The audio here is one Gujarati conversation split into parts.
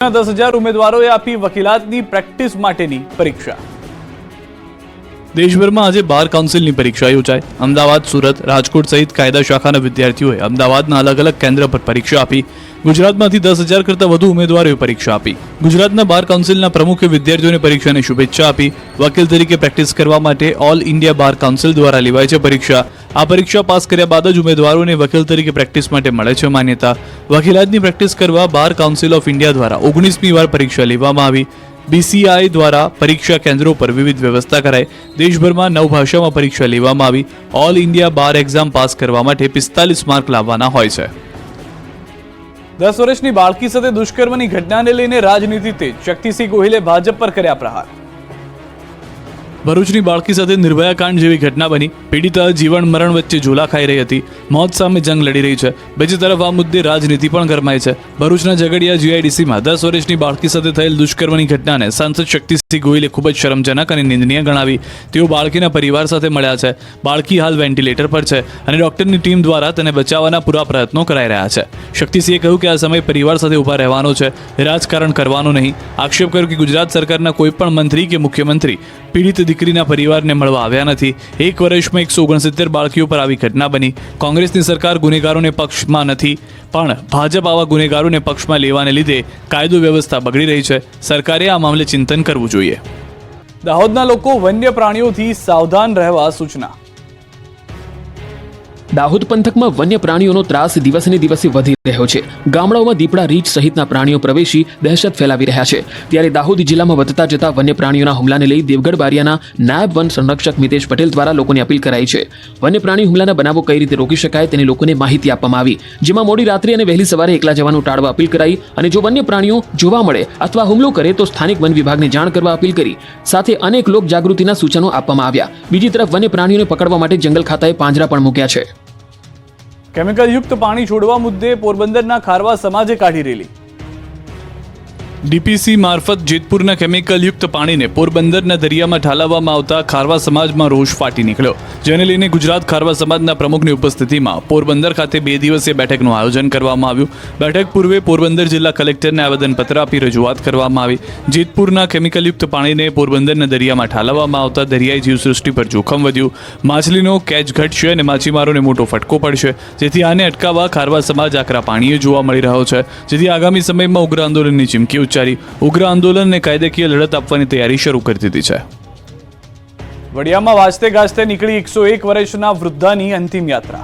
10,000 ઉમેદવારોએ આપી વકીલાતની પ્રેક્ટિસ માટેની પરીક્ષા। દેશભરમાં આજે બાર કાઉન્સિલની પરીક્ષા યોજાઈ। અમદાવાદ, સુરત, રાજકોટ સહિત કાયદા શાખાના વિદ્યાર્થીઓએ અમદાવાદના અલગ અલગ કેન્દ્ર પર પરીક્ષા આપી। ગુજરાતમાંથી 10,000 કરતાં વધુ ઉમેદવારોએ પરીક્ષા આપી। ગુજરાતના બાર કાઉન્સિલના પ્રમુખે વિદ્યાર્થીઓને પરીક્ષાની શુભેચ્છા આપી। વકીલ તરીકે પ્રેક્ટિસ કરવા માટે ઓલ ઇન્ડિયા બાર કાઉન્સિલ દ્વારા લેવાય છે પરીક્ષા। આ પરીક્ષા પાસ કર્યા બાદ જ ઉમેદવારોને વકીલ તરીકે પ્રેક્ટિસ માટે મળે છે માન્યતા। વકીલાતની પ્રેક્ટિસ કરવા બાર કાઉન્સિલ ઓફ ઇન્ડિયા દ્વારા 19મી વાર પરીક્ષા લેવામાં આવી। BCI દ્વારા પરીક્ષા કેન્દ્રો પર વિવિધ વ્યવસ્થા કરાઈ। દેશભરમાં 9 ભાષામાં પરીક્ષા લેવામાં આવી। ઓલ ઇન્ડિયા બાર એક્ઝામ પાસ કરવા માટે 45 માર્ક લાવવાના હોય છે। 10 વર્ષની બાળકી સાથે દુષ્કર્મની ઘટનાને લઈને રાજનીતિ તેજ। શક્તિસિંહ ગોહિલે ભાજપ પર કર્યા પ્રહાર। ભરૂચની બાળકી સાથે નિર્ભયા કાંડ જેવી ઘટના બની। પીડિતા જીવન મરણ વચ્ચે ઝોલા ખાઈ રહી હતી, મોત સામે જંગ લડી રહી છે। બીજી તરફ આ મુદ્દે રાજનીતિ પણ ગરમાઈ છે। ભરૂચના ઝઘડિયા GIDCમાં 10 વર્ષની બાળકી સાથે થયેલ દુષ્કર્મની ઘટનાને સાંસદ શક્તિસિંહ ગોહિલે ખૂબ જ શરમજનક અને નિંદનીય ગણાવી। તેઓ બાળકીના પરિવાર સાથે મળ્યા છે। બાળકી હાલ વેન્ટિલેટર પર છે અને ડોક્ટરની ટીમ દ્વારા તેને બચાવવાના પૂરા પ્રયત્નો કરાઈ રહ્યા છે। શક્તિસિંહે કહ્યું કે આ સમય પરિવાર સાથે ઊભા રહેવાનો છે, રાજકારણ કરવાનું નહીં। આક્ષેપ કર્યો કે ગુજરાત સરકારના કોઈ પણ મંત્રી કે મુખ્યમંત્રી પીડિત દીકરીના પરિવારને મળવા આવ્યા નથી। 1 વર્ષમાં 169 બાળકીઓ પર આવી ઘટના બની। કોંગ્રેસની સરકાર ગુનેગારોને પક્ષમાં નથી, પણ ભાજપ આવા ગુનેગારોને પક્ષમાં લેવાને લીધે કાયદો વ્યવસ્થા બગડી રહી છે। સરકારે આ મામલે ચિંતન કરવું જોઈએ। દાહોદના લોકો વન્ય પ્રાણીઓથી સાવધાન રહેવા સૂચના। દાહોદ પંથકમાં વન્ય પ્રાણીઓનો ત્રાસ દિવસને દિવસે વધી રહ્યો છે। ગામડાઓમાં દીપડા, રીંછ સહિતના પ્રાણીઓ પ્રવેશી દહેશત ફેલાવી રહ્યા છે। ત્યારે દાહોદ જિલ્લામાં વધતા જતા વન્ય પ્રાણીઓના હુમલાને લઈ દેવગઢ બારિયાના નાયબ વન સંરક્ષક મિતેશ પટેલ દ્વારા લોકોને અપીલ કરાઈ છે। વન્ય પ્રાણી હુમલાના બનાવો કઈ રીતે રોકી શકાય તેની લોકોને માહિતી આપવામાં આવી, જેમાં મોડી રાત્રે અને વહેલી સવારે એકલા જવાનું ટાળવા અપીલ કરાઈ અને જો વન્ય પ્રાણીઓ જોવા મળે અથવા હુમલો કરે તો સ્થાનિક વન વિભાગને જાણ કરવા અપીલ કરી। સાથે અનેક લોક જાગૃતિના સૂચનો આપવામાં આવ્યા। બીજી તરફ વન્ય પ્રાણીઓને પકડવા માટે જંગલ ખાતાએ પાંજરા પણ મૂક્યા છે। કેમિકલ યુક્ત પાણી છોડવા મુદ્દે પોરબંદરના ખારવા સમાજે કાઢી રેલી। DPC મારફત જેતપુરના કેમિકલ યુક્ત પાણીને પોરબંદરના દરિયામાં ઠાલવવામાં આવતા ખારવા સમાજમાં રોષ ફાટી નીકળ્યો, જેને લઈને ગુજરાત ખારવા સમાજના પ્રમુખની ઉપસ્થિતિમાં પોરબંદર ખાતે 2 દિવસીય બેઠકનું આયોજન કરવામાં આવ્યું। બેઠક પૂર્વે પોરબંદર જિલ્લા કલેક્ટરને આવેદનપત્ર આપી રજૂઆત કરવામાં આવી। જેતપુરના કેમિકલયુક્ત પાણીને પોરબંદરના દરિયામાં ઠાલવવામાં આવતા દરિયાઈ જીવસૃષ્ટિ પર જોખમ વધ્યું, માછલીનો કેચ ઘટશે અને માછીમારોને મોટો ફટકો પડશે, જેથી આને અટકાવવા ખારવા સમાજ આકરા પાણીએ જોવા મળી રહ્યો છે, જેથી આગામી સમયમાં ઉગ્ર આંદોલનની ચીમકી ઉગ્ર આંદોલનને કાયદાકીય લડત આપવાની તૈયારી શરૂ કરી દીધી છે। વડિયામાં વાજતે ગાજતે નીકળી 101 વર્ષના વૃદ્ધાની અંતિમ યાત્રા।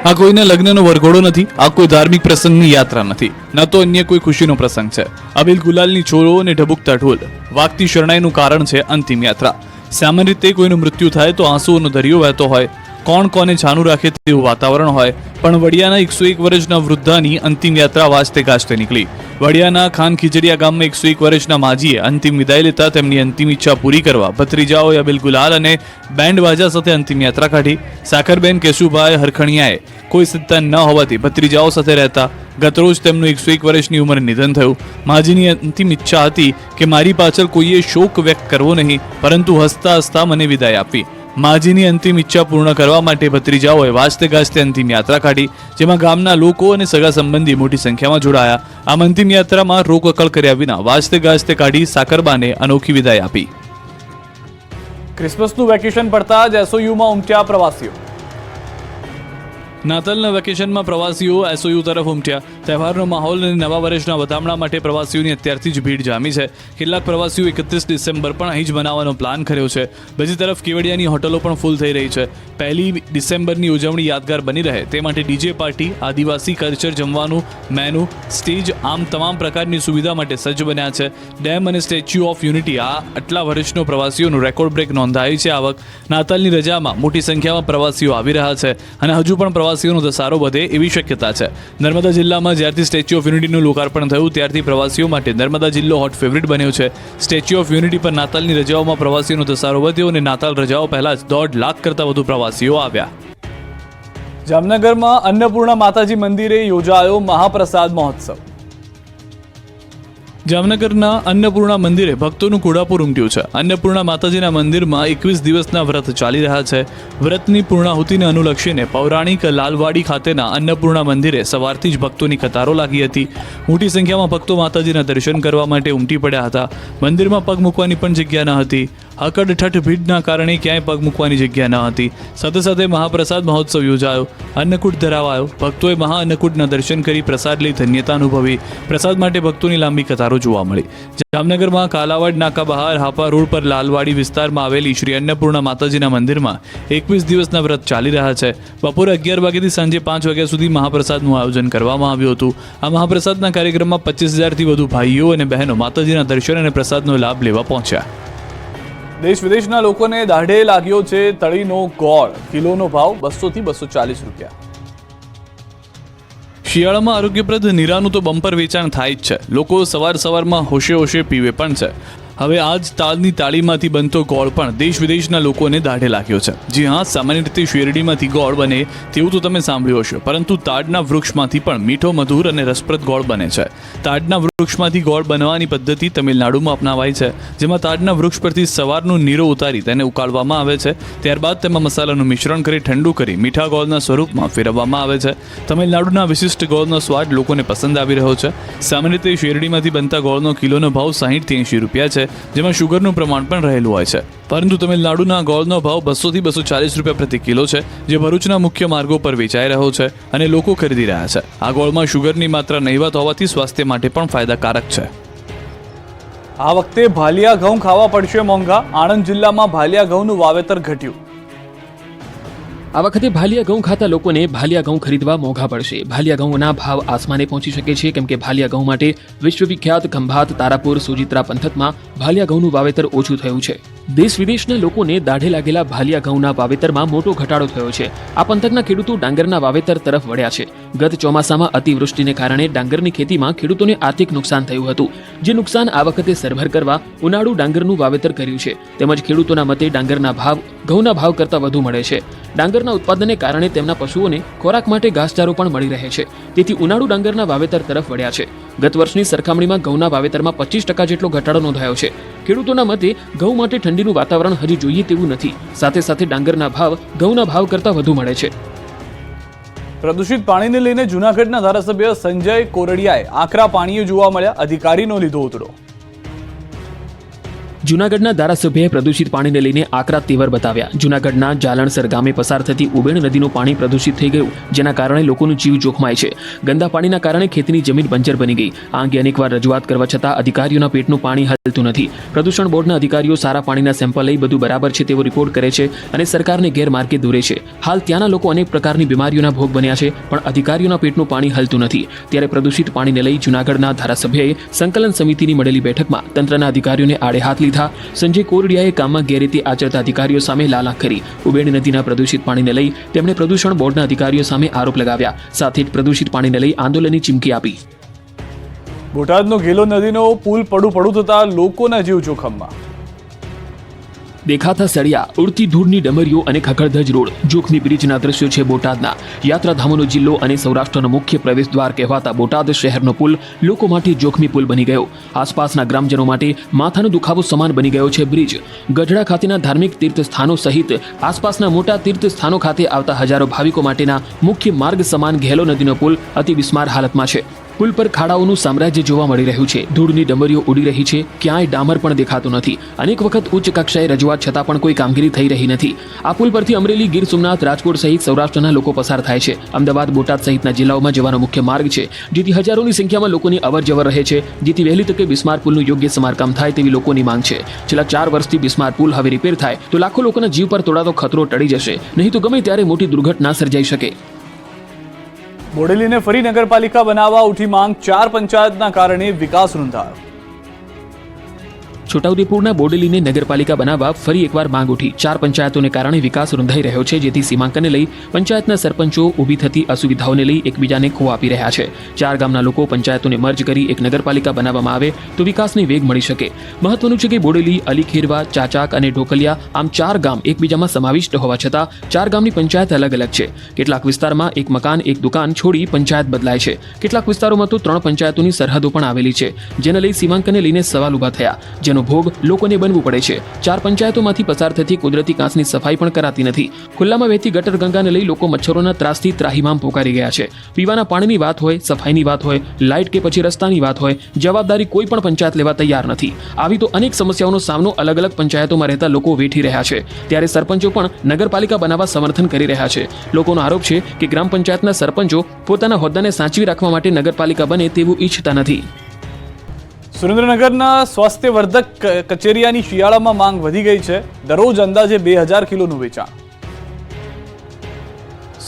આ કોઈના લગ્નનો વરઘોડો નથી, આ કોઈ ધાર્મિક પ્રસંગની યાત્રા નથી, ન તો અન્ય કોઈ ખુશીનો પ્રસંગ છે। અબીલ ગુલાલની છોડો અને ઢબુકતા ઢોલ, વાગતી શરણાઈનું કારણ છે અંતિમ યાત્રા। સામાન્ય રીતે કોઈનું મૃત્યુ થાય તો આંસુઓનો દરિયો વહેતો હોય, કોણ કોને છાનું રાખે તેવું વાતાવરણ હોય, પણ વડિયાના 101 વર્ષના વૃદ્ધાની અંતિમ યાત્રા વાજતે ગાજતે નીકળી। વડિયાના ખાન ખીજડીયા ગામમાં 101 વર્ષના માજીએ અંતિમ વિદાય લેતા તેમની અંતિમ ઈચ્છા પૂરી કરવા ભત્રીજાઓએ અબીલ ગુલાલ અને બેન્ડ બાજા સાથે અંતિમ યાત્રા કાઢી। સાકરબેન કેશુભાઈ હરખણિયાએ કોઈ સંતાન ન હોવાથી ભત્રીજાઓ સાથે રહેતા ગતરોજ તેમનું 101 વર્ષની ઉંમરે નિધન થયું। માજીની અંતિમ ઈચ્છા હતી કે મારી પાછળ કોઈએ શોક વ્યક્ત કરવો નહીં, પરંતુ હસતા હસતા મને વિદાય આપવી। માજીની અંતિમ ઈચ્છા પૂર્ણ કરવા માટે ભત્રીજાઓએ વાજતે ગાજતે અંતિમ યાત્રા કાઢી, જેમાં ગામના લોકો અને સગા સંબંધી મોટી સંખ્યામાં જોડાયા। આમ અંતિમ યાત્રામાં રોકકળ કર્યા વિના વાજતે ગાજતે કાઢી સાકરબાને અનોખી વિદાય આપી। ક્રિસમસનું વેકેશન પડતા જ SOUમાં ઉમટ્યા પ્રવાસીઓ। નાતાલના વેકેશનમાં પ્રવાસીઓ SOU તરફ ઉમટ્યા। તહેવારનો માહોલ અને નવા વર્ષના વધામણા માટે પ્રવાસીઓની અત્યારથી જ ભીડ જામી છે। કેટલાક પ્રવાસીઓ 31 ડિસેમ્બર પણ અહીં જ મનાવવાનો પ્લાન કર્યો છે। બીજી તરફ કેવડિયાની હોટલો પણ ફૂલ થઈ રહી છે। 1 ડિસેમ્બરની ઉજવણી યાદગાર બની રહે તે માટે DJ પાર્ટી, આદિવાસી કલ્ચર, જમવાનું મેનુ, સ્ટેજ, આમ તમામ પ્રકારની સુવિધા માટે સજ્જ બન્યા છે। ડેમ અને સ્ટેચ્યુ ઓફ યુનિટી આટલા વર્ષનો પ્રવાસીઓનું રેકોર્ડ બ્રેક નોંધાયું છે આવક। નાતાલની રજામાં મોટી સંખ્યામાં પ્રવાસીઓ આવી રહ્યા છે અને હજુ પણ પ્રવાસીઓનો ધસારો વધે એવી શક્યતા છે। નર્મદા જિલ્લામાં જ્યારથી સ્ટેચ્યુ ઓફ યુનિટીનું લોકાર્પણ થયું ત્યારથી પ્રવાસીઓ માટે નર્મદા જિલ્લો હોટ ફેવરિટ બન્યો છે। સ્ટેચ્યુ ઓફ યુનિટી પર નાતાલની રજાઓમાં પ્રવાસીઓનો ધસારો વધ્યો અને નાતાલ રજાઓ પહેલા જ 1.5 લાખ કરતાં વધુ પ્રવાસીઓ આવ્યા। જામનગરમાં અન્નપૂર્ણા માતાજી મંદિરે યોજાયો મહાપ્રસાદ મહોત્સવ। જામનગરના અન્નપૂર્ણા મંદિરે ભક્તોનું ઘોડાપુર ઉમટ્યું છે. અન્નપૂર્ણા માતાજીના મંદિરમાં 21 દિવસના વ્રત ચાલી રહ્યા છે. વ્રતની પૂર્ણાહુતિને અનુલક્ષીને પૌરાણિક લાલવાડી ખાતેના અન્નપૂર્ણા મંદિરે સવારથી જ ભક્તોની કતારો લાગી હતી. મોટી સંખ્યામાં ભક્તો માતાજીના દર્શન કરવા માટે ઉમટી પડ્યા હતા. મંદિરમાં પગ મૂકવાની પણ જગ્યા ન હતી. અકડઠઠ ભીડના કારણે ક્યાંય પગ મૂકવાની જગ્યા ન હતી. સાથે સાથે મહાપ્રસાદ મહોત્સવ યોજાયો. અન્નકૂટ ધરાવાયો. ભક્તોએ મહાઅન્નકૂટના દર્શન કરી પ્રસાદ લઈ ધન્યતા અનુભવી. પ્રસાદ માટે ભક્તોની લાંબી કતારો જોવા મળી. જામનગરમાં કાલાવાડ નાકા બહાર હાપા રોડ પર લાલવાડી વિસ્તારમાં આવેલી શ્રી અન્નપૂર્ણા માતાજીના મંદિરમાં 21 દિવસના વ્રત ચાલી રહ્યા છે. બપોરે 11 વાગ્યાથી સાંજે 5 વાગ્યા સુધી મહાપ્રસાદનું આયોજન કરવામાં આવ્યું હતું. આ મહાપ્રસાદના કાર્યક્રમમાં 25,000થી વધુ ભાઈઓ અને બહેનો માતાજીના દર્શન અને પ્રસાદનો લાભ લેવા પહોંચ્યા. દેશ વિદેશના લોકોને દાઢે લાગ્યો છે તળીનો ગોળ. કિલોનો ભાવ 200 થી 240 રૂપિયા. શિયાળામાં આરોગ્યપ્રદ નીરાનું તો બમ્પર વેચાણ થાય જ છે. લોકો સવારમાં હોશે હોશે પીવે પણ છે. હવે આ જ તાલની તાળીમાંથી બનતો ગોળ પણ દેશ વિદેશના લોકોને દાઢે લાગ્યો છે. જી હા, સામાન્ય રીતે શેરડીમાંથી ગોળ બને તેવું તો તમે સાંભળ્યું હશે, પરંતુ તાડના વૃક્ષમાંથી પણ મીઠો, મધુર અને રસપ્રદ ગોળ બને છે. તાડના વૃક્ષમાંથી ગોળ બનવાની પદ્ધતિ તમિલનાડુમાં અપનાવાય છે, જેમાં તાડના વૃક્ષ પરથી સવારનું નીરો ઉતારી તેને ઉકાળવામાં આવે છે. ત્યારબાદ તેમાં મસાલાનું મિશ્રણ કરી ઠંડુ કરી મીઠા ગોળના સ્વરૂપમાં ફેરવવામાં આવે છે. તમિલનાડુના વિશિષ્ટ ગોળનો સ્વાદ લોકોને પસંદ આવી રહ્યો છે. સામાન્ય રીતે શેરડીમાંથી બનતા ગોળનો કિલોનો ભાવ 60 થી 80 રૂપિયા છે, જેમાં શુગરનું પ્રમાણ પણ રહેલું હોય છે. પરંતુ તમિલનાડુના ગોળનો ભાવ 200 થી 240 રૂપિયા પ્રતિ કિલો છે, જે ભરૂચના મુખ્ય માર્ગો પર વેચાઈ રહ્યો છે અને લોકો ખરીદી રહ્યા છે. આ ગોળમાં શુગરની માત્રા નહિવત હોવાથી સ્વાસ્થ્ય માટે પણ ફાયદાકારક છે. આ વખતે ભાલિયા ઘઉં ખાવા પડશે મોંઘા. આણંદ જિલ્લામાં ભાલિયા ઘઉંનું વાવેતર ઘટ્યું. આ વખતે ભાલિયા ઘઉં ખાતા લોકોને ભાલિયા ઘઉં ખરીદવા મોંઘા પડશે. ભાલિયા ઘઉંના ભાવ આસમાને પહોંચી શકે છે, કેમ કે ભાલિયા ઘઉં માટે વિશ્વવિખ્યાત ખંભાત, તારાપુર, સોજિત્રા પંથકમાં ભાલિયા ઘઉંનું વાવેતર ઓછું થયું છે. દેશ વિદેશના લોકોને દાઢે લાગેલા ભાલિયા ઘઉંના વાવેતરમાં મોટો ઘટાડો થયો છે. આ પંથકના ખેડૂતો ડાંગરના વાવેતર તરફ વળ્યા છે. ગત ચોમાસામાં અતિવૃષ્ટિને કારણે ડાંગરની ખેતીમાં ખેડૂતોને આર્થિક નુકસાન થયું હતું. જે નુકસાન આ વખતે સરભર કરવા ઉનાળુ ડાંગરનું વાવેતર કર્યું છે. તેમજ ખેડૂતોના મતે ડાંગરના ભાવ ઘઉંના ભાવ કરતાં વધુ મળે છે. ડાંગરના ઉત્પાદનને કારણે તેમના પશુઓને ખોરાક માટે ઘાસચારો પણ મળી રહે છે. તેથી ઉનાળુ ડાંગરના વાવેતર તરફ વળ્યા છે. ગત વર્ષની સરખામણીમાં ઘઉંના વાવેતરમાં 25% જેટલો ઘટાડો નોંધાયો છે. ખેડૂતોના મતે ઘઉં માટે ઠંડીનું વાતાવરણ હજી જોઈએ તેવું નથી. સાથે સાથે ડાંગરના ભાવ ઘઉંના ભાવ કરતાં વધુ મળે છે. પ્રદૂષિત પાણીને લઈને જૂનાગઢના ધારાસભ્ય સંજય કોરડિયાએ આકરા પાણીએ જોવા મળ્યા. અધિકારીનો લીધો ઉતરો. જૂનાગઢના ધારાસભ્યએ પ્રદૂષિત પાણીને લઈને આકરા તેવર બતાવ્યા. જૂનાગઢના જાલણસર ગામે પસાર થતી ઉબેણ નદીનું પાણી પ્રદૂષિત થઈ ગયું, જેના કારણે લોકોનો જીવ જોખમાય છે. ગંદા પાણીના કારણે ખેતીની જમીન બંજર બની ગઈ. આ અંગે અનેકવાર રજૂઆત કરવા છતાં અધિકારીઓના પેટનું પાણી હલતું નથી. પ્રદૂષણ બોર્ડના અધિકારીઓ સારા પાણીના સેમ્પલ લઈ બધું બરાબર છે તેવો રિપોર્ટ કરે છે અને સરકારને ગેરમાર્ગે દોરે છે. હાલ ત્યાંના લોકો અનેક પ્રકારની બીમારીઓના ભોગ બન્યા છે, પણ અધિકારીઓના પેટનું પાણી હલતું નથી. ત્યારે પ્રદૂષિત પાણીને લઈ જૂનાગઢના ધારાસભ્યએ સંકલન સમિતિની મળેલી બેઠકમાં તંત્રના અધિકારીઓને આડે હાથ લીધા. સંજય કોરડિયાએ કામમાં ગેરરીતિ આચરતા અધિકારીઓ સામે લાલાખ કરી. ઉબેણ નદીના પ્રદૂષિત પાણીને લઈ તેમણે પ્રદૂષણ બોર્ડના અધિકારીઓ સામે આરોપ લગાવ્યા. સાથે જ પ્રદૂષિત પાણીને લઈ આંદોલનની ચીમકી આપી. બોટાદનો ગેલો નદીનો પુલ પડું થતા લોકોના જીવ જોખમમાં. દેખાતા સળિયા, ઉડતી ધૂળની ડમરીઓ અને ખખડધજ રોડ, જોખમી બ્રિજના દ્રશ્યો છે બોટાદના. યાત્રાધામોનો જિલ્લો અને સૌરાષ્ટ્રનો મુખ્ય પ્રવેશ દ્વાર કહેવાતા બોટાદ શહેરનો પુલ લોકો માટે જોખમી પુલ બની ગયો. આસપાસના ગ્રામજનો માટે માથાનો દુખાવો સમાન બની ગયો છે બ્રિજ. ગઢડા ખાતેના ધાર્મિક તીર્થ સ્થાનો સહિત આસપાસના મોટા તીર્થ સ્થાનો ખાતે આવતા હજારો ભાવિકો માટેના મુખ્ય માર્ગ સમાન ઘેલો નદીનો પુલ અતિ બિસ્માર હાલતમાં છે. પુલ પર ખાડાઓનું સામ્રાજ્ય જોવા મળી રહ્યું છે. ધૂળની ડમરીઓ ઉડી રહી છે. ક્યાંય ડામર પણ દેખાતું નથી. અનેક વખત ઉચ્ચ કક્ષાએ રજૂઆત છતાં પણ કોઈ કામગીરી થઈ રહી નથી. આ પુલ પરથી અમરેલી, ગીર સોમનાથ, રાજકોટ સહિત સૌરાષ્ટ્રના લોકો પસાર થાય છે. અમદાવાદ, બોટાદ સહિતના જિલ્લાઓમાં જવાનો મુખ્ય માર્ગ છે, જેથી હજારોની સંખ્યામાં લોકોની અવરજવર રહે છે. જેથી વહેલી તકે બિસ્માર પુલનું યોગ્ય સમારકામ થાય તેવી લોકોની માંગ છે. છેલ્લા 4 વર્ષથી બિસ્માર પુલ હવે રિપેર થાય તો લાખો લોકોના જીવ પર તોડાતો ખતરો ટળી જશે. નહીં તો ગમે ત્યારે મોટી દુર્ઘટના સર્જાઈ શકે. બોડેલીને ફરી નગરપાલિકા બનાવવા ઉઠી માંગ. 4 પંચાયતના કારણે વિકાસ રૂંધાયો. છોટાઉદેપુરના બોડેલીને નગરપાલિકા બનાવવા ફરી એકવાર માંગ ઉઠી. 4 પંચાયતોને કારણે વિકાસ રૂંધાઈ રહ્યો છે, જેથી સીમાંકનને લઈ પંચાયતના સરપંચો ઊભી થતી અસુવિધાઓને લઈ એકબીજાને ખો આપી રહ્યા છે. 4 ગામના લોકો પંચાયતોને મર્જ કરી એક નગરપાલિકા બનાવવામાં આવે તો વિકાસને વેગ મળી શકે. મહત્વનું છે કે બોડેલી, અલીખેરવા, ચાચાક અને ઢોકલિયા આમ 4 ગામ એકબીજામાં સમાવિષ્ટ હોવા છતાં 4 ગામની પંચાયત અલગ અલગ છે. કેટલાક વિસ્તારમાં એક મકાન એક દુકાન છોડી પંચાયત બદલાય છે. કેટલાક વિસ્તારોમાં તો 3 પંચાયતોની સરહદો પણ આવેલી છે, જેને લઈ સીમાંકનને લઈને સવાલ ઊભા થયા, જેનો ભોગ લોકોને બનવું પડે છે. 4 પંચાયતોમાંથી પસાર થતી કુદરતી કાંસની સફાઈ પણ કરાતી નથી. ખુલ્લામાં વહેતી ગટર ગંગાને લઈ લોકો મચ્છરોના ત્રાસથી ત્રાહિમામ પોકારી ગયા છે. પીવાના પાણીની વાત હોય, સફાઈની વાત હોય, લાઇટ કે પછી રસ્તાની વાત હોય, જવાબદારી કોઈ પણ પંચાયત લેવા તૈયાર નથી. આવી તો અનેક સમસ્યાઓનો સામનો અલગ અલગ પંચાયતોમાં રહેતા લોકો વેઠી રહ્યા છે. ત્યારે સરપંચો પણ નગરપાલિકા બનાવવા સમર્થન કરી રહ્યા છે. લોકોનો આરોપ છે કે ગ્રામ પંચાયતના સરપંચો પોતાના હોદ્દાને સાચવી રાખવા માટે નગરપાલિકા બને તેવું ઈચ્છતા નથી. સુરેન્દ્રનગરના સ્વાસ્થ્યવર્ધક કચેરિયાની શિયાળામાં માંગ વધી ગઈ છે. દરરોજ અંદાજે 2000 કિલોનું વેચાણ.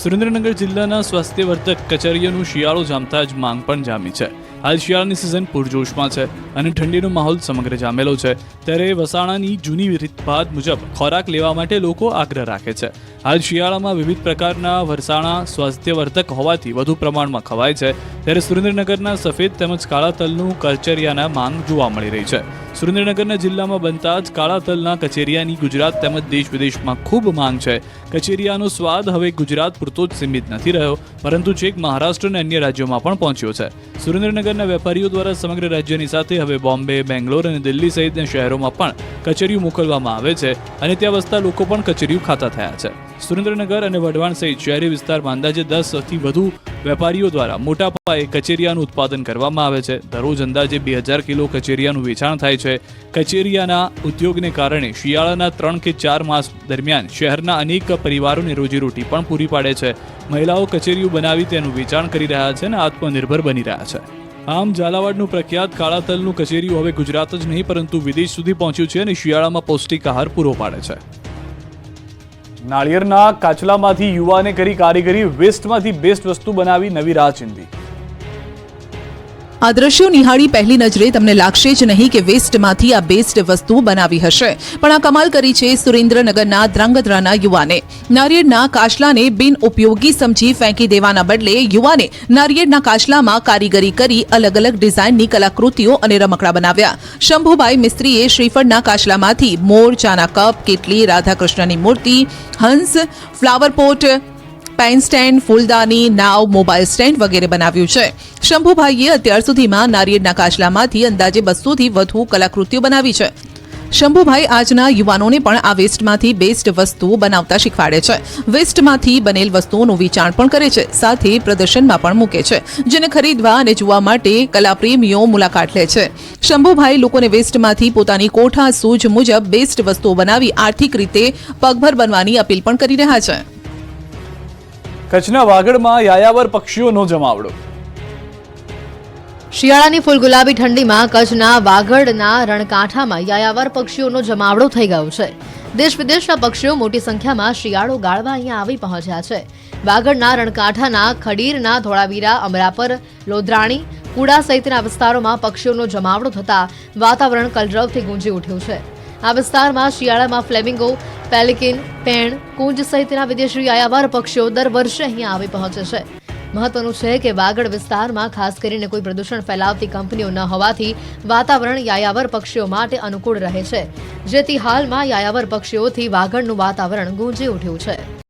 સુરેન્દ્રનગર જિલ્લાના સ્વાસ્થ્યવર્ધક કચેરીઓનું શિયાળો જામતા જ માંગ પણ જામી છે. હાલ શિયાળાની સિઝન પૂરજોશમાં છે અને ઠંડીનો માહોલ સમગ્ર જામેલો છે. ત્યારે વસાણાની જૂની રીતભાત મુજબ ખોરાક લેવા માટે લોકો આગ્રહ રાખે છે. હાલ શિયાળામાં વિવિધ પ્રકારના વરસાણા સ્વાસ્થ્યવર્ધક હોવાથી વધુ પ્રમાણમાં ખવાય છે. ત્યારે સુરેન્દ્રનગરના સફેદ તેમજ કાળા તલનું કચેરિયાના માંગ જોવા મળી રહી છે. સુરેન્દ્રનગરના જિલ્લામાં બનતા જ કાળા તલના કચેરિયાની ગુજરાત તેમજ દેશ વિદેશમાં ખૂબ માંગ છે. કચેરિયાનો સ્વાદ હવે ગુજરાત પૂરતો જ સીમિત નથી રહ્યો, પરંતુ છેક મહારાષ્ટ્ર અને અન્ય રાજ્યોમાં પણ પહોંચ્યો છે. સુરેન્દ્રનગરના વેપારીઓ દ્વારા સમગ્ર રાજ્યની સાથે હવે બોમ્બે, બેંગ્લોર અને દિલ્હી સહિતના શહેરોમાં પણ કચેરીઓ મોકલવામાં આવે છે અને ત્યાં વસતા લોકો પણ કચેરીઓ ખાતા થયા છે. સુરેન્દ્રનગર અને વઢવાણ સહિત શહેરી વિસ્તારમાં અંદાજે 10 થી વધુ વેપારીઓ દ્વારા મોટા પાયે કચેરિયાનું ઉત્પાદન કરવામાં આવે છે. દરરોજ અંદાજે 2000 કિલો કચેરિયાનું વેચાણ થાય છે. કચેરિયાના ઉદ્યોગને કારણે શિયાળાના 3 કે 4 માસ દરમિયાન શહેરના અનેક પરિવારોને રોજીરોટી પણ પૂરી પાડે છે. મહિલાઓ કચેરીઓ બનાવી તેનું વેચાણ કરી રહ્યા છે અને આત્મનિર્ભર બની રહ્યા છે. આમ ઝાલાવાડનું પ્રખ્યાત કાળા તલનું કચેરીઓ હવે ગુજરાત જ નહીં પરંતુ વિદેશ સુધી પહોંચ્યું છે અને શિયાળામાં પૌષ્ટિક આહાર પૂરો પાડે છે. નાળિયેરના કાચલામાંથી યુવાને કરી કારીગરી, વેસ્ટમાંથી બેસ્ટ વસ્તુ બનાવી નવી રાહ ચીંધી. આ દ્રશ્યો નિહાળી પહેલી નજરે તમને લાગશે જ નહીં કે વેસ્ટમાંથી આ બેસ્ટ વસ્તુ બનાવી હશે, પણ આ કમાલ કરી છે સુરેન્દ્રનગરના ધ્રાંગધ્રાના યુવાને. નારિયેળના કાચલાને બિન ઉપયોગી સમજી ફેંકી દેવાના બદલે યુવાને નારિયેળના કાચલામાં કારીગરી કરી અલગ અલગ ડિઝાઇનની કલાકૃતિઓ અને રમકડા બનાવ્યા. શંભુભાઈ મિસ્ત્રીએ શ્રીફળના કાચલામાંથી મોર, ચાના કપ, કેટલી, રાધાકૃષ્ણની મૂર્તિ, હંસ, ફ્લાવર પોટ, પેન સ્ટેન્ડ, ફૂલદાની, નાવ, મોબાઈલ સ્ટેન્ડ વગેરે બનાવ્યું છે. શંભુભાઈએ અત્યાર સુધીમાં નારિયેળના કાચલામાંથી અંદાજે 200 થી વધુ કલાકૃતિઓ બનાવી છે. શંભુભાઈ આજના યુવાનોને પણ આ વેસ્ટમાંથી બેસ્ટ વસ્તુ બનાવતા શીખવાડે છે. વેસ્ટમાંથી બનેલ વસ્તુઓનું વેચાણ પણ કરે છે, સાથે પ્રદર્શનમાં પણ મૂકે છે, જેને ખરીદવા અને જોવા માટે કલાપ્રેમીઓ મુલાકાત લે છે. શંભુભાઈ લોકોને વેસ્ટમાંથી પોતાની કોઠા સૂઝ મુજબ બેસ્ટ વસ્તુઓ બનાવી આર્થિક રીતે પગભર બનવાની અપીલ પણ કરી રહ્યા છે. કચ્છના વાગડમાં યાયાવર પક્ષીઓનો જમાવડો. શિયાળાની ફૂલગુલાબી ઠંડીમાં કચ્છના વાગડના રણકાંઠામાં યાયાવર પક્ષીઓનો જમાવડો થઈ ગયો છે. દેશ વિદેશના પક્ષીઓ મોટી સંખ્યામાં શિયાળો ગાળવા અહીંયા આવી પહોંચ્યા છે. વાગડના રણકાંઠાના ખડીરના, ધોળાવીરા, અમરાપર, લોધરાણી, કુડા સહિતના વિસ્તારોમાં પક્ષીઓનો જમાવડો થતા વાતાવરણ કલરવથી ગુંજી ઉઠ્યું છે. આ વિસ્તારમાં શિયાળામાં ફ્લેમિંગો, પેલિકિન, પેણ, કુંજ સહિતના વિદેશી યાયાવર પક્ષીઓ દર વર્ષે અહીંયા આવી પહોંચે છે. મહત્વનું છે કે વાગડ વિસ્તારમાં ખાસ કરીને કોઈ પ્રદૂષણ ફેલાવતી કંપનીઓ ન હોવાથી વાતાવરણ યાયાવર પક્ષીઓ માટે અનુકૂળ રહે છે, જેથી હાલમાં યાયાવર પક્ષીઓથી વાગડનું વાતાવરણ ગુંજી ઉઠ્યું છે.